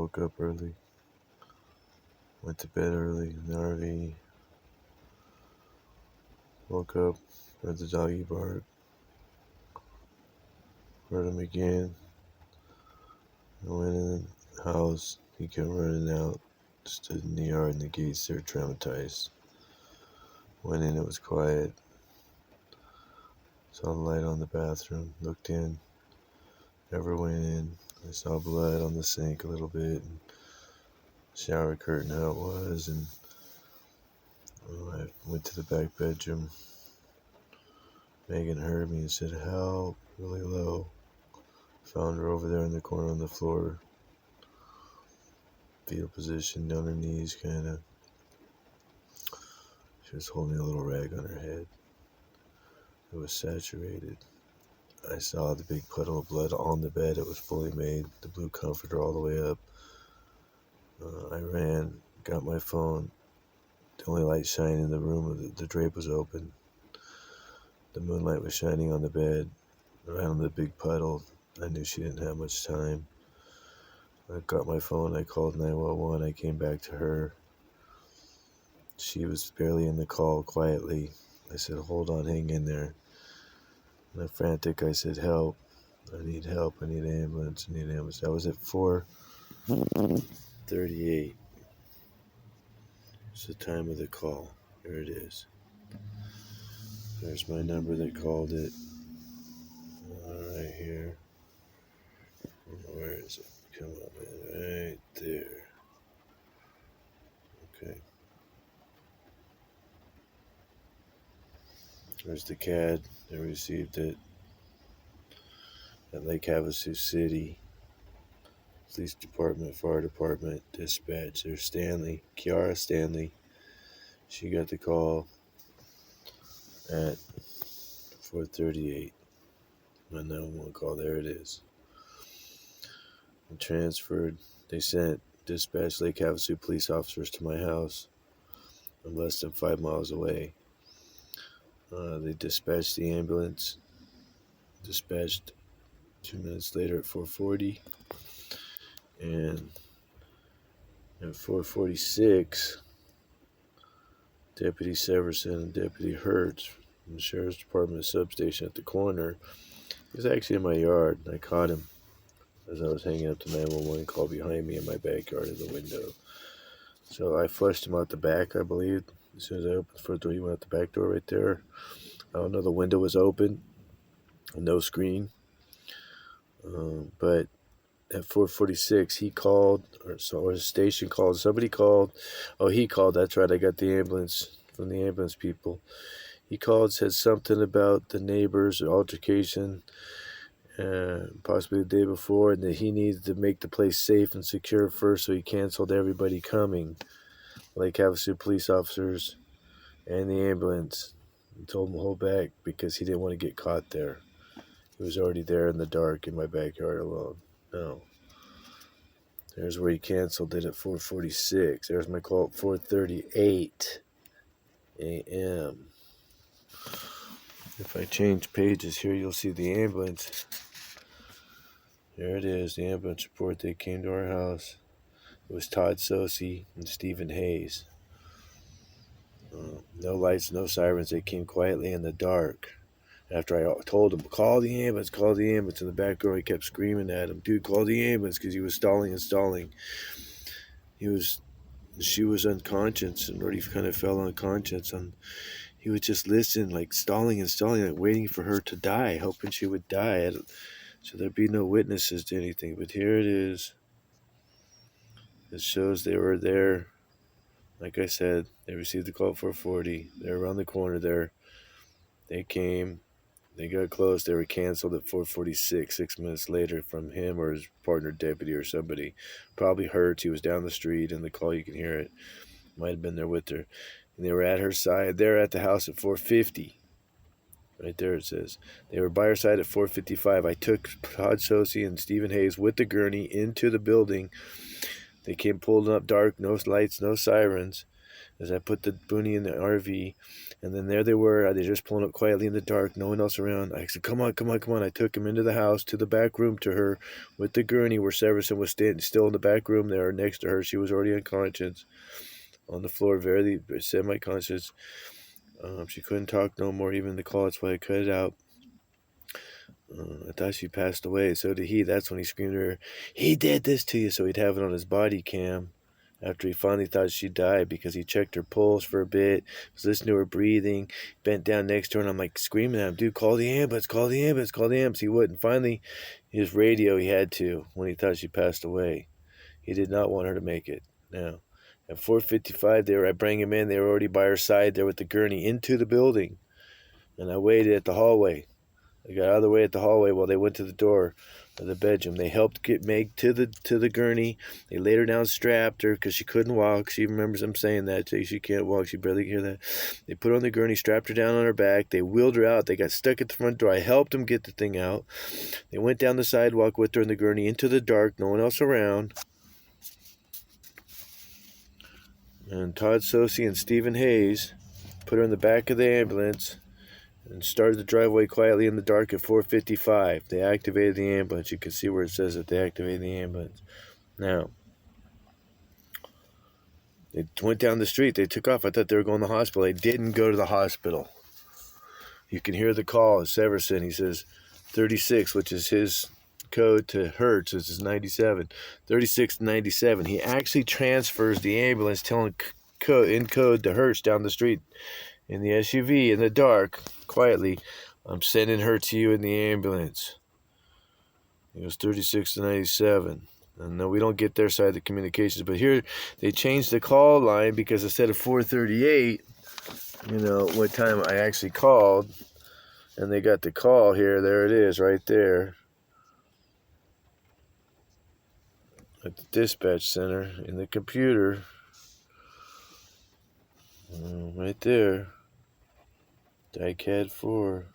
woke up early, went to bed early in the RV, woke up, heard the doggy bark, heard him again. I went in the house, he kept running out, stood in the yard and the gates there traumatized. Went in, it was quiet, saw the light on the bathroom, looked in, never went in. I saw blood on the sink a little bit, and shower curtain how it was, and I went to the back bedroom. Megan heard me and said, "Help," really low. Found her over there in the corner on the floor, fetal position, on her knees, kind of. She was holding a little rag on her head. It was saturated. I saw the big puddle of blood on the bed. It was fully made, the blue comforter all the way up. I ran, got my phone. The only light shining in the room, the drape was open. The moonlight was shining on the bed, around the big puddle. I knew she didn't have much time. I got my phone, I called 911, I came back to her. She was barely in the call, quietly. I said, "Hold on, hang in there." And I'm frantic, I said, "Help, I need help, I need an ambulance, I need an ambulance." That was at 4:38. It's the time of the call. Here it is. There's my number that called it. Right here. Where is it? Come on, man. Right there. Okay. There's the CAD. They received it at Lake Havasu City. Police department, fire department, dispatch. There's Stanley, Kiara Stanley. She got the call at 4:38. My 911 call. There it is. And transferred. They sent dispatch Lake Havasu police officers to my house. I'm less than 5 miles away. They dispatched the ambulance. Dispatched 2 minutes later at 4:40. And at 4:46, Deputy Severson and Deputy Hertz from the Sheriff's Department substation at the corner, he was actually in my yard. I caught him as I was hanging up the 911 call behind me in my backyard in the window. So I flushed him out the back, I believe. As soon as I opened the front door, he went out the back door right there. I don't know, the window was open, no screen. But at 4:46, he called, or the station called. Somebody called. Oh, he called. That's right. I got the ambulance from the ambulance people. He called, said something about the neighbors, an altercation, possibly the day before, and that he needed to make the place safe and secure first, so he canceled everybody coming, Lake Havasu police officers and the ambulance. He told them to hold back because he didn't want to get caught there. He was already there in the dark in my backyard alone. No. There's where he canceled it at 4:46. There's my call at 4:38 a.m. If I change pages here, you'll see the ambulance. There it is, the ambulance report. They came to our house. It was Todd Sosi and Stephen Hayes. No lights, no sirens. They came quietly in the dark. After I told him, call the ambulance, call the ambulance. In the back door, he kept screaming at him, "Dude, call the ambulance," because he was stalling and stalling. She was unconscious and already kind of fell unconscious. And he would just listen, like stalling and stalling, like waiting for her to die, hoping she would die. So there'd be no witnesses to anything. But here it is. It shows they were there. Like I said, they received the call at 4:40. They were around the corner there. They came. They got close. They were canceled at 4:46, 6 minutes later, from him or his partner deputy or somebody. Probably Hertz. He was down the street in the call. You can hear it. Might have been there with her. And they were at her side. They're at the house at 4:50. Right there it says. They were by her side at 4:55. I took Todd Sosi and Stephen Hayes with the gurney into the building. They came pulling up dark, no lights, no sirens. as I put the boonie in the RV. And then there they were. They just pulling up quietly in the dark, no one else around. I said, come on, come on, come on. I took him into the house, to the back room to her with the gurney where Severson was still in the back room there next to her. She was already unconscious on the floor, very semi-conscious. She couldn't talk no more, even the call. That's why I cut it out. I thought she passed away. So did he. That's when he screamed at her, he did this to you. So he'd have it on his body cam after he finally thought she died, because he checked her pulse for a bit, was listening to her breathing, bent down next to her, and I'm like screaming at him, dude, call the ambulance, call the ambulance, call the ambulance. He wouldn't. Finally, his radio, he had to when he thought she passed away. He did not want her to make it. Now, at 4:55, I bring him in. They were already by her side there with the gurney into the building, and I waited at the hallway. I got out of the way at the hallway while they went to the door of the bedroom. They helped get Meg to the gurney. They laid her down, strapped her because she couldn't walk. She remembers them saying that. She can't walk. She barely can hear that. They put her on the gurney, strapped her down on her back. They wheeled her out. They got stuck at the front door. I helped them get the thing out. They went down the sidewalk with her in the gurney into the dark, no one else around. And Todd Sosi and Stephen Hayes put her in the back of the ambulance and started the driveway quietly in the dark at 4:55. They activated the ambulance. You can see where it says that they activated the ambulance. Now, they went down the street. They took off. I thought they were going to the hospital. They didn't go to the hospital. You can hear the call. It's Severson. He says 36, which is his code to Hertz, which is 97. 36 to 97. He actually transfers the ambulance, telling in code to Hertz down the street in the SUV in the dark, quietly, I'm sending her to you in the ambulance. It was 36 to 97. And no, we don't get their side of the communications, but here they changed the call line because instead of 4:38, what time I actually called, and they got the call here. There it is, right there at the dispatch center in the computer, right there. DICAD 4.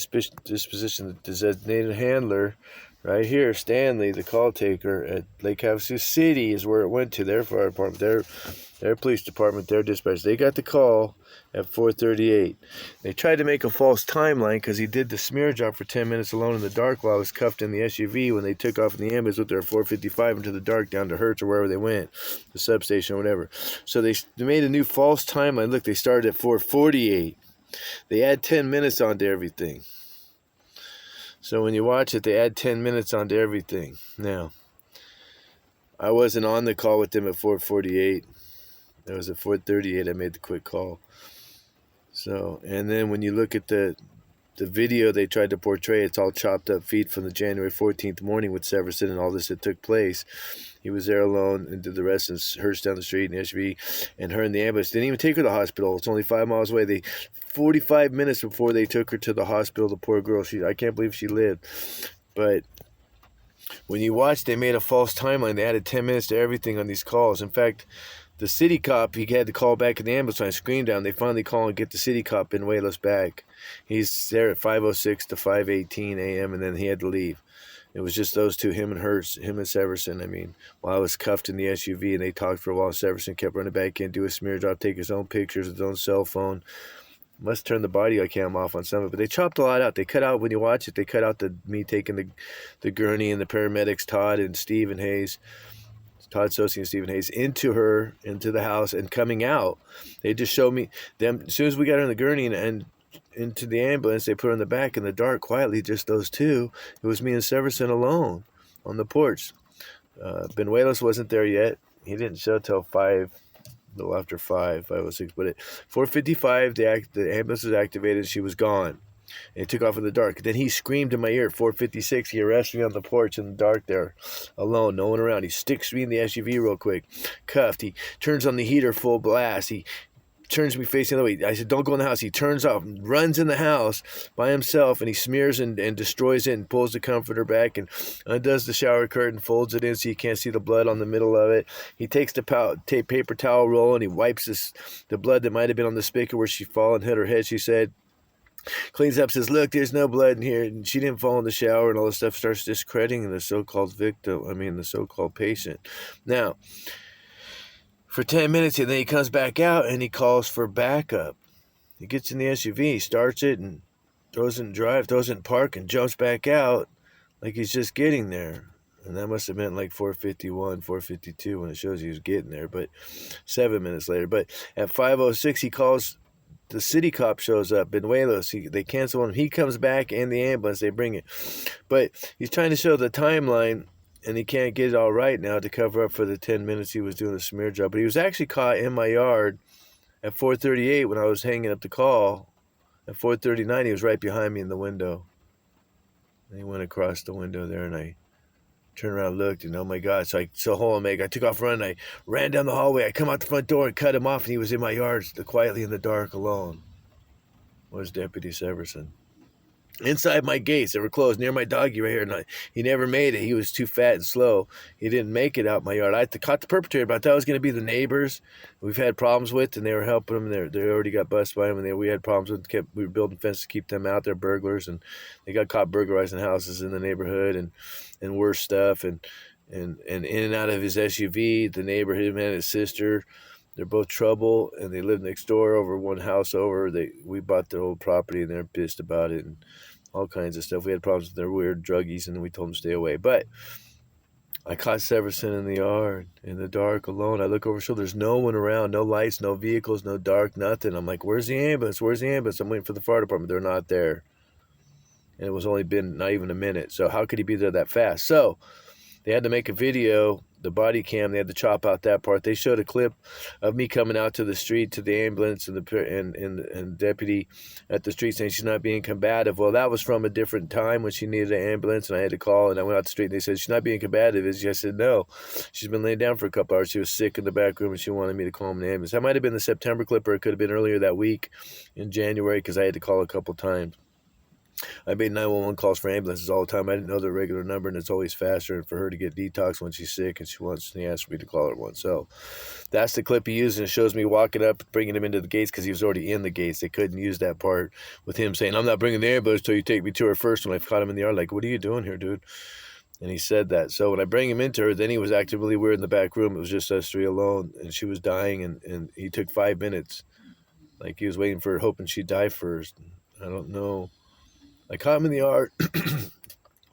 Disposition the designated handler right here, Stanley, the call taker at Lake Havasu City is where it went to. Their fire department, their police department, their dispatch. They got the call at 4:38. They tried to make a false timeline because he did the smear job for 10 minutes alone in the dark while I was cuffed in the SUV when they took off in the ambulance with their 4:55 into the dark down to Hertz or wherever they went, the substation or whatever. So they made a new false timeline. Look, they started at 4:48. They add 10 minutes onto everything. So when you watch it, they add 10 minutes onto everything. Now, I wasn't on the call with them at 4:48. It was at 4:38 I made the quick call. So, and then when you look at the video they tried to portray, it's all chopped up feed from the January 14th morning with Severson and all this that took place. He was there alone and did the rest, and Hertz down the street in the SUV, and her in the ambulance. Didn't even take her to the hospital. It's only 5 miles away. 45 minutes before they took her to the hospital, the poor girl, I can't believe she lived. But when you watch, they made a false timeline. They added 10 minutes to everything on these calls. In fact, the city cop, he had to call back in the ambulance when I screamed down. They finally call and get the city cop in Wayless back. He's there at 5:06 to 5:18 a.m., and then he had to leave. It was just those two, him and Severson. While I was cuffed in the SUV, and they talked for a while. Severson kept running back in, do a smear job, take his own pictures with his own cell phone. Must turn the body cam off on some of it. But they chopped a lot out. They cut out, when you watch it, they cut out me taking the gurney and the paramedics, Todd and Stephen Hayes. Todd Sosi and Stephen Hayes into the house and coming out. They just showed me them as soon as we got her in the gurney and into the ambulance. They put her in the back in the dark quietly, just those two. It was me and Severson alone on the porch. Benuelos wasn't there yet. He didn't show till 5, a little after 5:06. But at 4:55, the ambulance was activated. She was gone. And he took off in the dark. Then he screamed in my ear at 4:56. He arrested me on the porch in the dark there, alone, no one around. He sticks me in the SUV real quick, cuffed. He turns on the heater full blast. He turns me facing the other way. I said, don't go in the house. He turns off, runs in the house by himself, and he smears and destroys it and pulls the comforter back and undoes the shower curtain, folds it in so you can't see the blood on the middle of it. He takes the paper towel roll and he wipes the blood that might have been on the spigot where she fell and hit her head, she said. Cleans up, says, look, there's no blood in here, and she didn't fall in the shower, and all this stuff. Starts discrediting the so-called victim, the so-called patient. Now, for 10 minutes, and then he comes back out and he calls for backup. He gets in the SUV, starts it, and throws it in drive, throws it in park, and jumps back out like he's just getting there. And that must have meant like 4:51, 4:52 when it shows he was getting there, but 7 minutes later. But at 5:06, he calls, the city cop shows up, Benuelos. They cancel him. He comes back, and the ambulance, they bring it. But he's trying to show the timeline, and he can't get it all right now to cover up for the 10 minutes he was doing a smear job. But he was actually caught in my yard at 4:38 when I was hanging up the call. At 4:39, he was right behind me in the window. And he went across the window there, and I turned around and looked, and oh my God. So hold on, Meg. I took off running. I ran down the hallway. I come out the front door and cut him off, and he was in my yard quietly in the dark alone. Was Deputy Severson. Inside my gates, they were closed, near my doggy right here. And he never made it. He was too fat and slow. He didn't make it out my yard. I caught the perpetrator, but I thought it was going to be the neighbors we've had problems with, and they were helping him. They already got busted by him, and we had problems with. We were building fences to keep them out. They're burglars, and they got caught burglarizing houses in the neighborhood and worse stuff. And in and out of his SUV, the neighbor, him and his sister, they're both trouble, and they live next door over one house over. We bought their old property, and they're pissed about it, and all kinds of stuff. We had problems with their weird druggies, and we told them to stay away. But I caught Severson in the yard, in the dark, alone. I look over his shoulder. There's no one around, no lights, no vehicles, no dark, nothing. I'm like, where's the ambulance? Where's the ambulance? I'm waiting for the fire department. They're not there. And it was only been not even a minute. So how could he be there that fast? So they had to make a video, the body cam. They had to chop out that part. They showed a clip of me coming out to the street to the ambulance and deputy at the street saying she's not being combative. Well, that was from a different time when she needed an ambulance, and I had to call, and I went out the street, and they said she's not being combative. I said no. She's been laying down for a couple hours. She was sick in the back room, and she wanted me to call an ambulance. That might have been the September clip, or it could have been earlier that week in January, because I had to call a couple times. I made 911 calls for ambulances all the time. I didn't know the regular number, and it's always faster. And for her to get detox when she's sick, and he asked me to call her one. So that's the clip he used, and it shows me walking up, bringing him into the gates, because he was already in the gates. They couldn't use that part with him saying, I'm not bringing the ambulance till you take me to her first. When I caught him in the yard, like, what are you doing here, dude? And he said that. So when I bring him into her, then he was acting really weird in the back room. It was just us three alone, and she was dying, and he took 5 minutes. Like he was waiting for her, hoping she'd die first. I don't know. I caught him in the yard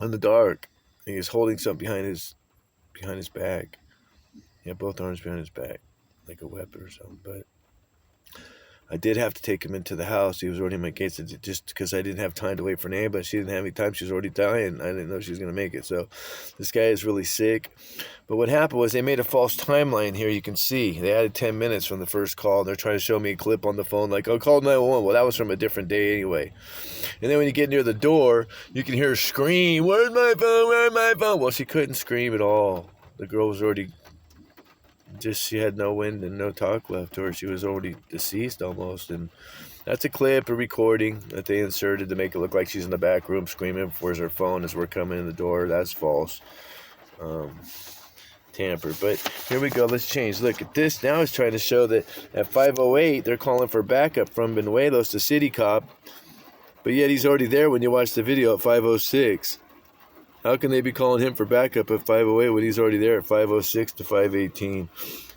in the dark. He was holding something behind his back. He had both arms behind his back, like a weapon or something. But I did have to take him into the house. He was already in my gates, just because I didn't have time to wait for an ambulance. She didn't have any time. She was already dying. I didn't know she was going to make it. So this guy is really sick. But what happened was they made a false timeline here. You can see they added 10 minutes from the first call. They're trying to show me a clip on the phone like, oh, call 911. Well, that was from a different day anyway. And then when you get near the door, you can hear her scream, where's my phone? Where's my phone? Well, she couldn't scream at all. The girl was already she had no wind and no talk left to her. She was already deceased almost. And that's a clip, a recording that they inserted to make it look like she's in the back room screaming, where's her phone, as we're coming in the door. That's false. Tampered. But here we go. Let's change. Look at this. Now it's trying to show that at 5:08, they're calling for backup from Benuelos, the city cop. But yet he's already there when you watch the video at 5:06. How can they be calling him for backup at 5:08 when he's already there at 5:06 to 5:18?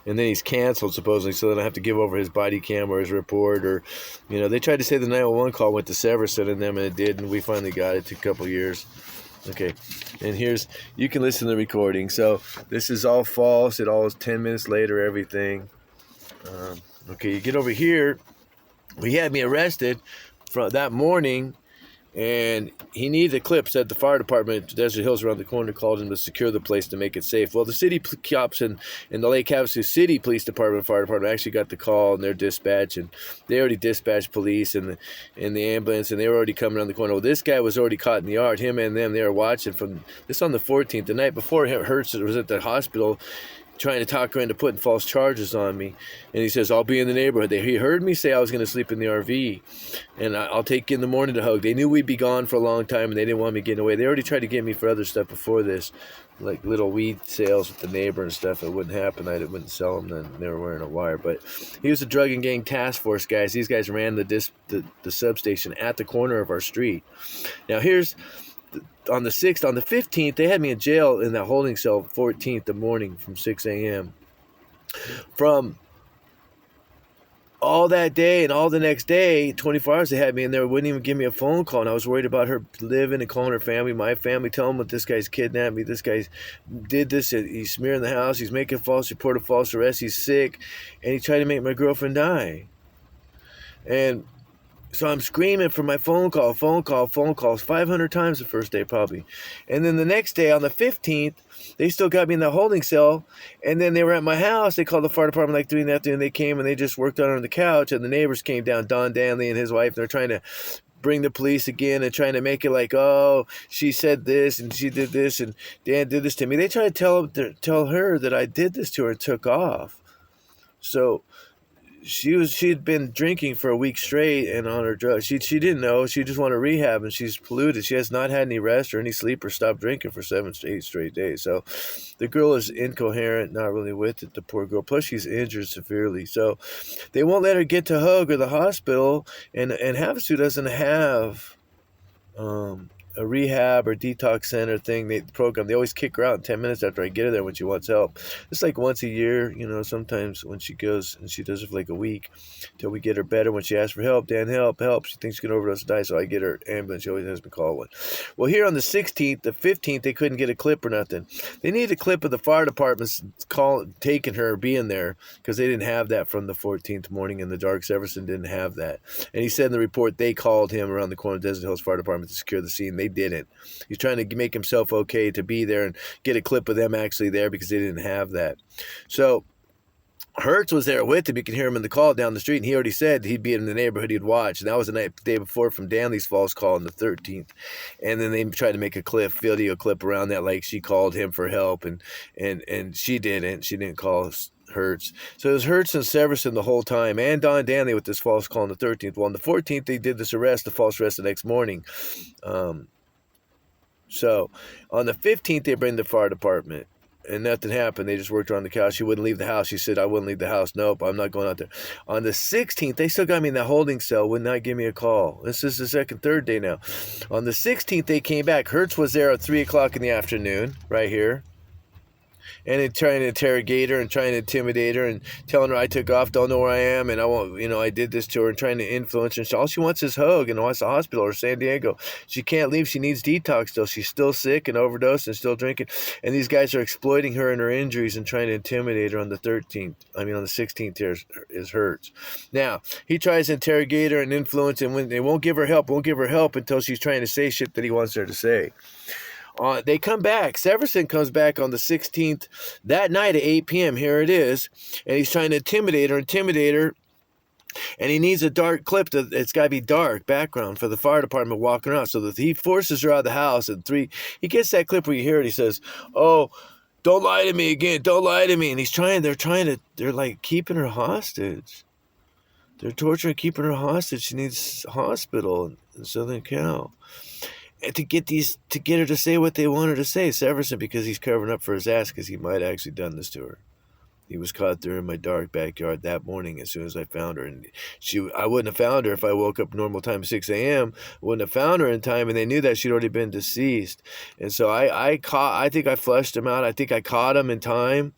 And then he's canceled, supposedly, so then I have to give over his body cam or his report. Or, they tried to say the 911 call went to Severson and them, and it did, and we finally got it. It took a couple years. Okay, and you can listen to the recording. So this is all false. It all is 10 minutes later, everything. Okay, you get over here. He had me arrested from that morning, and he needed a clip. Said the fire department, Desert Hills around the corner, called him to secure the place to make it safe. Well, the city cops and the Lake Havasu City Police Department, fire department, actually got the call, and their dispatch, and they already dispatched police and the ambulance, and they were already coming around the corner. Well, this guy was already caught in the yard. Him and them, they were watching from this on the 14th, the night before. Hertz was at the hospital, trying to talk her into putting false charges on me. And he says, I'll be in the neighborhood. He heard me say I was going to sleep in the RV, and I'll take you in the morning to hug. They knew we'd be gone for a long time, and they didn't want me getting away. They already tried to get me for other stuff before this, like little weed sales with the neighbor and stuff. It wouldn't happen. I wouldn't sell them. Then they were wearing a wire. But he was a drug and gang task force guys. These guys ran the substation at the corner of our street. Now here's on the 6th, on the 15th, they had me in jail in that holding cell 14th the morning from 6 a.m. From all that day and all the next day, 24 hours, they had me in there, wouldn't even give me a phone call. And I was worried about her living and calling her family, my family, telling them that this guy's kidnapped me, this guy's did this, he's smearing the house, he's making a false report of false arrest, he's sick, and he tried to make my girlfriend die. And so I'm screaming for my phone calls, 500 times the first day probably. And then the next day on the 15th, they still got me in the holding cell. And then they were at my house. They called the fire department like 3 in the afternoon. They came and they just worked on the couch. And the neighbors came down, Don Danley and his wife. They're trying to bring the police again and trying to make it like, oh, she said this and she did this and Dan did this to me. They tried to tell her that I did this to her and took off. So she'd been drinking for a week straight and on her drugs. She didn't know. She just wanted rehab, and she's polluted. She has not had any rest or any sleep or stopped drinking for 7 to 8 straight days. So the girl is incoherent, not really with it, the poor girl. Plus she's injured severely. So they won't let her get to Hug or the hospital, and Havasu doesn't have a rehab or detox center thing program. They always kick her out in 10 minutes after I get her there when she wants help. It's like once a year, sometimes when she goes, and she does it for like a week till we get her better. When she asks for help, Dan, help, she thinks she's going to overdose and die, so I get her ambulance. She always has me call one. Well, here on the 16th, the 15th, they couldn't get a clip or nothing. They needed a clip of the fire department's taking her, being there, because they didn't have that from the 14th morning in the dark. Severson didn't have that. And he said in the report they called him around the corner of Desert Hills Fire Department to secure the scene. They didn't. He's trying to make himself okay to be there and get a clip of them actually there because they didn't have that. So Hertz was there with him. You can hear him in the call down the street, and he already said he'd be in the neighborhood he'd watch. And that was the day before from Danley's false call on the 13th. And then they tried to make a video clip around that, like she called him for help, and she didn't. She didn't call Hertz. So it was Hertz and Severson the whole time, and Don Danley with this false call on the 13th. Well, on the 14th, they did this arrest, the false arrest the next morning. So on the 15th, they bring the fire department, and nothing happened. They just worked around the couch. She wouldn't leave the house. She said, I wouldn't leave the house. Nope, I'm not going out there. On the 16th, they still got me in the holding cell, would not give me a call. This is the third day now. On the 16th, they came back. Hertz was there at 3 o'clock in the afternoon, right here. And then trying to interrogate her and trying to intimidate her and telling her I took off, don't know where I am, and I won't, I did this to her, and trying to influence her. All she wants is hug and wants the hospital or San Diego. She can't leave. She needs detox still. She's still sick and overdosed and still drinking. And these guys are exploiting her and her injuries and trying to intimidate her on the 13th. On the 16th here is Hertz. Now, he tries to interrogate her and influence, and when they won't give her help until she's trying to say shit that he wants her to say. They come back. Severson comes back on the 16th that night at 8 p.m. Here it is. And he's trying to intimidate her. And he needs a dark clip. It's got to be dark background for the fire department walking around. So that he forces her out of the house. And he gets that clip where you hear it. He says, oh, don't lie to me again. Don't lie to me. And they're like keeping her hostage. They're torturing, keeping her hostage. She needs a hospital in Southern Cal. And to get her to say what they want her to say, Severson, because he's covering up for his ass, because he might have actually done this to her. He was caught there in my dark backyard that morning as soon as I found her. And I wouldn't have found her if I woke up normal time, 6 a.m. Wouldn't have found her in time, and they knew that she'd already been deceased. And so I think I flushed them out. I think I caught them in time,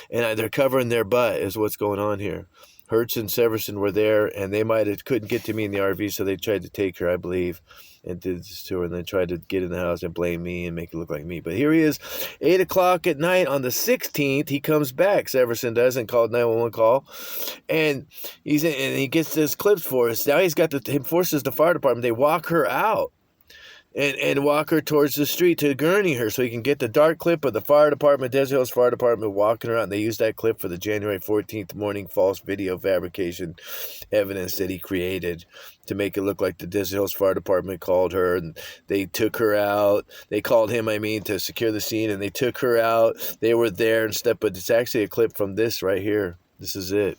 and they're covering their butt is what's going on here. Hertz and Severson were there, and they couldn't get to me in the RV, so they tried to take her, I believe, and did this to her, and then tried to get in the house and blame me and make it look like me. But here he is, 8 o'clock at night on the 16th. He comes back. Severson does, and called 911 call, and he gets this clips for us. Now he forces the fire department. They walk her out. And walk her towards the street to gurney her so he can get the dark clip of the fire department, Desert Hills Fire Department, walking her out. And they used that clip for the January 14th morning false video fabrication evidence that he created to make it look like the Desert Hills Fire Department called her, and they took her out. They called him, to secure the scene, and they took her out. They were there and stuff, but it's actually a clip from this right here. This is it.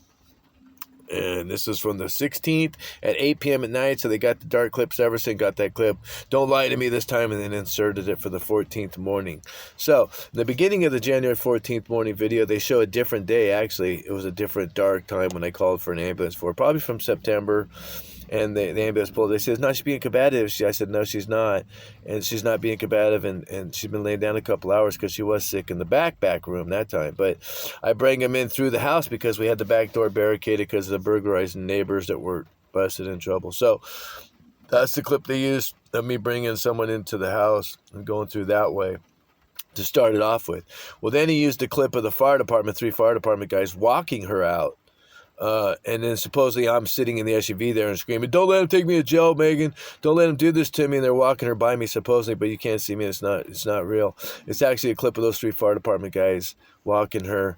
And this is from the 16th at 8 p.m. at night. So they got the dark clip. Severson got that clip. Don't lie to me this time. And then inserted it for the 14th morning. So the beginning of the January 14th morning video, they show a different day. Actually, it was a different dark time when I called for an ambulance probably from September. And the ambulance pulled. They said, no, she's being combative. I said, no, she's not. And she's not being combative. And she's been laying down a couple hours because she was sick in the back room that time. But I bring him in through the house because we had the back door barricaded because of the burglarizing neighbors that were busted in trouble. So that's the clip they used of me bringing someone into the house and going through that way to start it off with. Well, then he used a clip of the fire department, 3 fire department guys walking her out. And then supposedly I'm sitting in the SUV there and screaming, don't let him take me to jail, Megan. Don't let him do this to me. And they're walking her by me supposedly, but you can't see me. It's not real. It's actually a clip of those 3 fire department guys walking her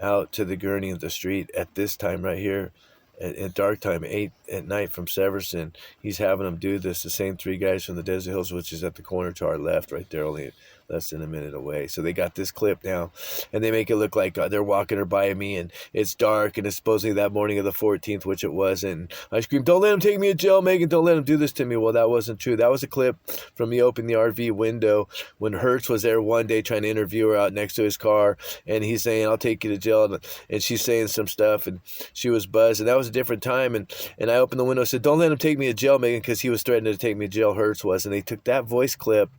out to the gurney of the street at this time right here. At dark time, 8 at night from Severson. He's having them do this, the same 3 guys from the Desert Hills, which is at the corner to our left right there, only less than a minute away. So they got this clip now, and they make it look like they're walking her by me, and it's dark, and it's supposedly that morning of the 14th, which it wasn't. And I screamed, don't let him take me to jail, Megan. Don't let him do this to me. Well, that wasn't true. That was a clip from me opening the RV window when Hertz was there one day trying to interview her out next to his car, and he's saying, I'll take you to jail, and she's saying some stuff, and she was buzzed, and that was a different time. And I opened the window and said, don't let him take me to jail, Megan, because he was threatening to take me to jail, Hertz was. And they took that voice clip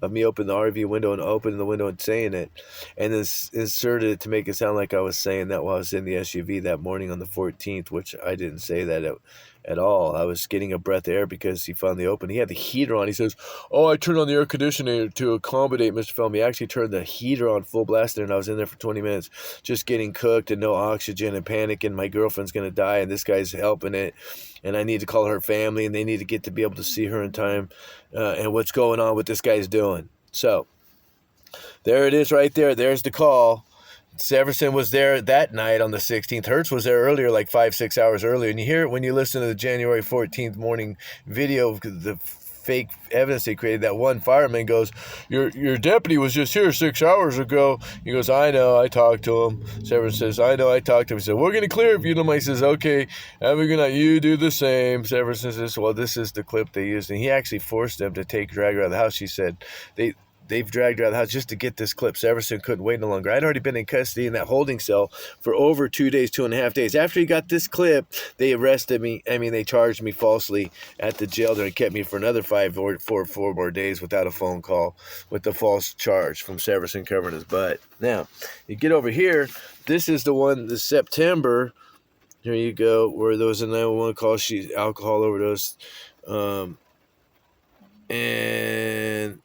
of me opening the RV window and opening the window and saying it, and then inserted it to make it sound like I was saying that while I was in the SUV that morning on the 14th, which I didn't say that at all. I was getting a breath of air because he finally opened. He had the heater on. He says, oh, I turned on the air conditioner to accommodate Mr. Film. He actually turned the heater on full blast there, and I was in there for 20 minutes just getting cooked and no oxygen and panicking. My girlfriend's going to die, and this guy's helping it, and I need to call her family, and they need to get to be able to see her in time, and what's going on, what this guy's doing. So there it is right there. There's the call. Severson was there that night on the 16th. Hertz was there earlier, like 5-6 hours earlier. And you hear it when you listen to the January 14th morning video, the fake evidence they created. That one fireman goes, your deputy was just here 6 hours ago. He goes, I know, I talked to him. Severson says, I know, I talked to him. He said, we're going to clear if you don't mind. He says, okay, have a good night. You do the same. Severson says, well, this is the clip they used. And he actually forced them to drag her out of the house. She said, they've dragged her out of the house just to get this clip. Severson couldn't wait no longer. I'd already been in custody in that holding cell for over 2 days, 2.5 days. After he got this clip, they arrested me. I mean, they charged me falsely at the jail there and kept me for another 4 more days without a phone call with the false charge from Severson covering his butt. Now, you get over here. This is the one, the September. Here you go, where there was a 911 call. She's alcohol overdose. And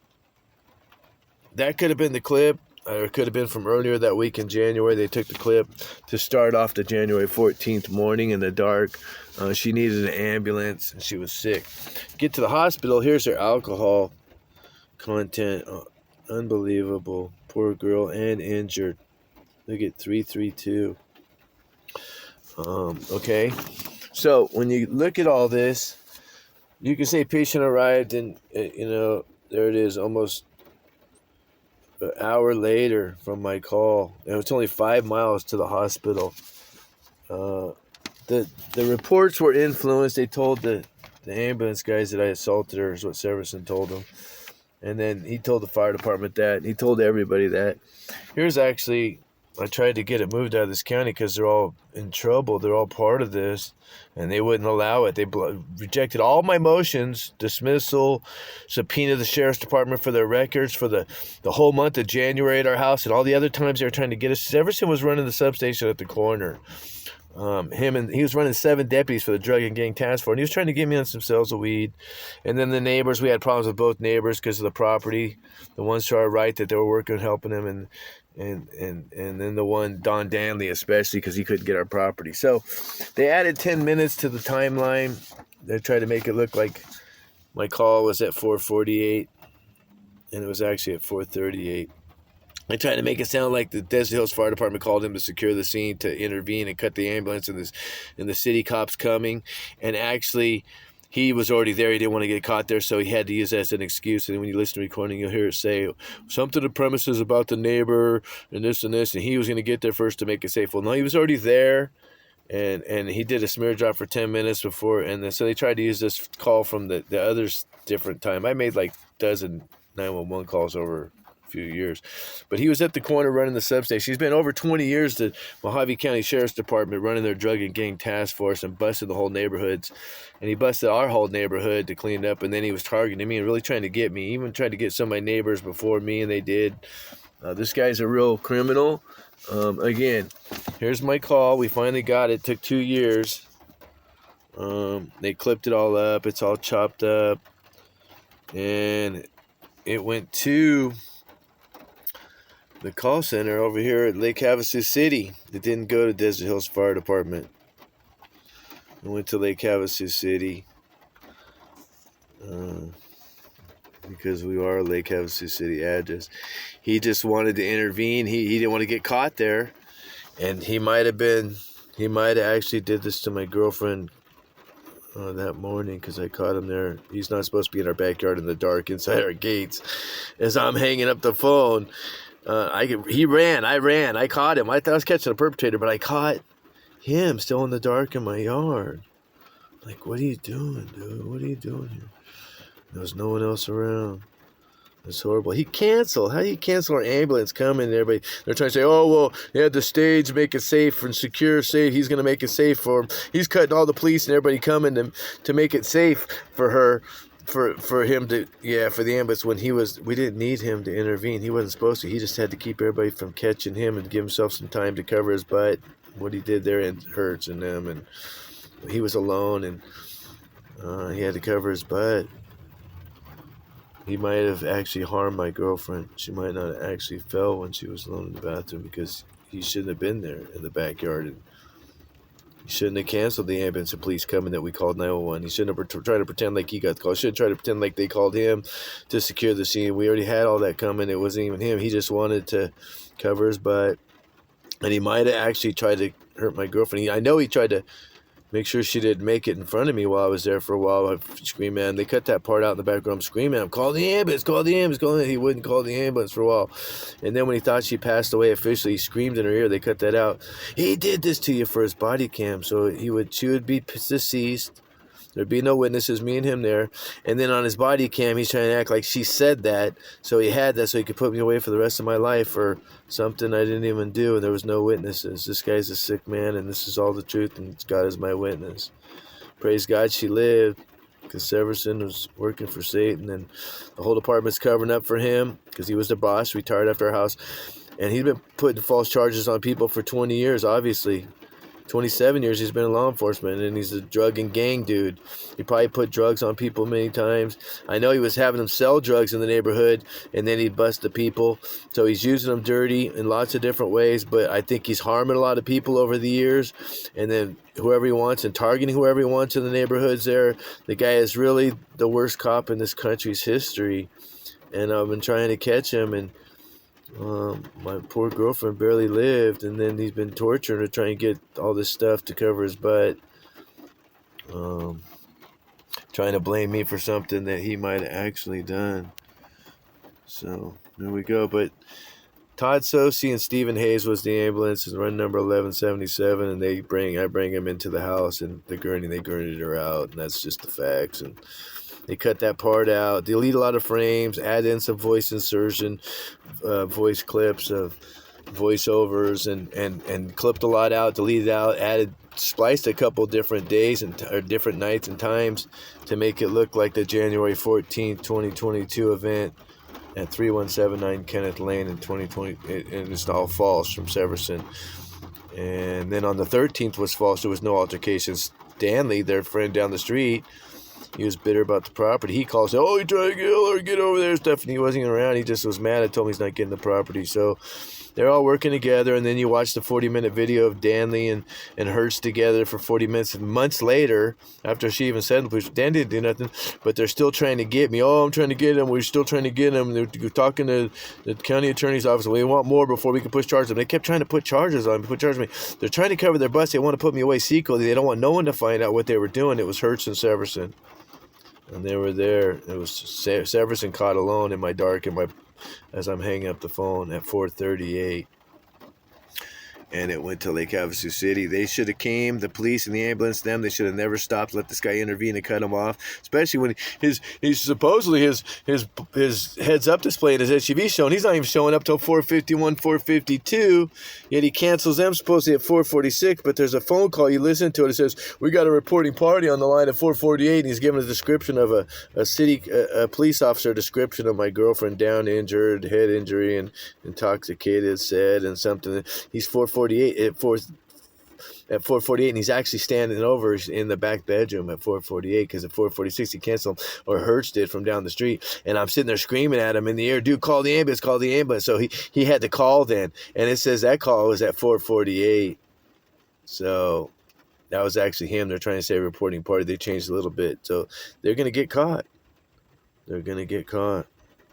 that could have been the clip, or it could have been from earlier that week in January. They took the clip to start off the January 14th morning in the dark. She needed an ambulance, and she was sick. Get to the hospital. Here's her alcohol content. Unbelievable. Poor girl and injured. Look at 332. Okay. So when you look at all this, you can say patient arrived, and, there it is, almost an hour later from my call, and it's only 5 miles to the hospital. The reports were influenced. They told the ambulance guys that I assaulted her, is what Severson told them. And then he told the fire department that. He told everybody that. Here's actually, I tried to get it moved out of this county because they're all in trouble. They're all part of this, and they wouldn't allow it. They rejected all my motions, dismissal, subpoena the sheriff's department for their records for the whole month of January at our house, and all the other times they were trying to get us. Severson was running the substation at the corner. He was running 7 deputies for the Drug and Gang Task Force, and he was trying to get me on some sales of weed. And then the neighbors, we had problems with both neighbors because of the property. The ones to our right that they were working, helping him, and then the one, Don Danley especially, because he couldn't get our property. So they added 10 minutes to the timeline. They tried to make it look like my call was at 4:48, and it was actually at 4:38. I tried to make it sound like the Desert Hills Fire Department called him to secure the scene, to intervene and cut the ambulance, and the city cops coming. And actually, he was already there. He didn't want to get caught there, so he had to use that as an excuse. And when you listen to the recording, you'll hear it say something to the premises about the neighbor and this, and he was going to get there first to make it safe. Well, no, he was already there, and he did a smear job for 10 minutes before. And so they tried to use this call from the other different time. I made like a dozen 911 calls over few years. But he was at the corner running the substation. He's been over 20 years the Mojave County Sheriff's Department running their drug and gang task force and busted the whole neighborhoods. And he busted our whole neighborhood to clean it up. And then he was targeting me and really trying to get me. He even tried to get some of my neighbors before me, and they did. This guy's a real criminal. Again, here's my call. We finally got it. Took 2 years. They clipped it all up. It's all chopped up. And it went to the call center over here at Lake Havasu City. It didn't go to Desert Hills Fire Department. It went to Lake Havasu City. Because we are a Lake Havasu City address. He just wanted to intervene. He didn't want to get caught there. And he might have actually did this to my girlfriend that morning because I caught him there. He's not supposed to be in our backyard in the dark inside our gates. As I'm hanging up the phone, he ran. I caught him. I thought I was catching a perpetrator, but I caught him still in the dark in my yard. Like, what are you doing, dude? What are you doing here? There was no one else around. It's horrible. He canceled. How do you cancel our ambulance coming? And everybody, they're trying to say, oh, well, he had the stage make it safe and secure, safe. He's going to make it safe for him. He's cutting all the police and everybody coming to make it safe for her, for him to, for the ambulance when we didn't need him to intervene. He wasn't supposed to. He just had to keep everybody from catching him and give himself some time to cover his butt. What he did there hurts in them. And he was alone and he had to cover his butt. He might have actually harmed my girlfriend. She might not have actually fell when she was alone in the bathroom because he shouldn't have been there in the backyard. And he shouldn't have canceled the ambulance and police coming that we called 911. He shouldn't have tried to pretend like he got the call. He should have tried to pretend like they called him to secure the scene. We already had all that coming. It wasn't even him. He just wanted to cover his butt. And he might have actually tried to hurt my girlfriend. I know he tried to make sure she didn't make it in front of me while I was there for a while. I screamed, man. They cut that part out in the background. I'm screaming, I'm calling the ambulance, call the ambulance. He wouldn't call the ambulance for a while. And then when he thought she passed away officially, he screamed in her ear. They cut that out. He did this to you for his body cam. So she would be deceased. There'd be no witnesses, me and him there. And then on his body cam, he's trying to act like she said that. So he had that so he could put me away for the rest of my life for something I didn't even do. And there was no witnesses. This guy's a sick man, and this is all the truth, and God is my witness. Praise God, she lived because Severson was working for Satan, and the whole department's covering up for him because he was the boss, retired after our house. And he's been putting false charges on people for 20 years, obviously. 27 years he's been in law enforcement, and he's a drug and gang dude. He probably put drugs on people many times. I know he was having them sell drugs in the neighborhood, and then he'd bust the people. So he's using them dirty in lots of different ways, but I think he's harming a lot of people over the years, and then whoever he wants and targeting whoever he wants in the neighborhoods there. The guy is really the worst cop in this country's history, and I've been trying to catch him, and my poor girlfriend barely lived, and then he's been torturing her, trying to get all this stuff to cover his butt, trying to blame me for something that he might have actually done. So there we go. But Todd Sosi and Stephen Hayes was the ambulance, and run number 1177, and I bring him into the house, and they gurneyed her out, and that's just the facts. And they cut that part out, delete a lot of frames, add in some voice insertion, voice clips of voiceovers, and clipped a lot out, deleted out, spliced a couple different days or different nights and times to make it look like the January 14th, 2022 event at 3179 Kenneth Lane in 2020, and it's all false from Severson. And then on the 13th was false. There was no altercations. Stanley, their friend down the street, he was bitter about the property. He calls, oh, you trying to kill her, get over there, stuff. And he wasn't even around. He just was mad. I told him he's not getting the property. So they're all working together. And then you watch the 40-minute video of Danley and Hertz together for 40 minutes. Months later, after she even said, Dan didn't do nothing, but they're still trying to get me. Oh, I'm trying to get him. We're still trying to get him. They're talking to the county attorney's office. We want more before we can push charges. They kept trying to put charges on me, They're trying to cover their butts. They want to put me away secretly. They don't want no one to find out what they were doing. It was Hertz and Severson. And they were there. It was Severson caught alone in my dark as I'm hanging up the phone at 4:38. and it went to Lake Havasu City. They should have came, the police and the ambulance, them. They should have never stopped, let this guy intervene and cut him off. Especially when he's supposedly his heads up display in his SUV showing. He's not even showing up till 4:51, 4:52. Yet he cancels them supposedly at 4:46. But there's a phone call. You listen to it. It says we got a reporting party on the line at 4:48. And he's giving a description of a police officer description of my girlfriend down, injured, head injury, and intoxicated, said, and something. He's 4:48 at 4:48, and he's actually standing over in the back bedroom at 4:48 because at 4:46 he canceled, or Hertz did, from down the street. And I'm sitting there screaming at him in the air, dude, call the ambulance, call the ambulance. So he had to call then, and it says that call was at 4:48. So that was actually him. They're trying to say reporting party. They changed a little bit, so they're gonna get caught. They're gonna get caught.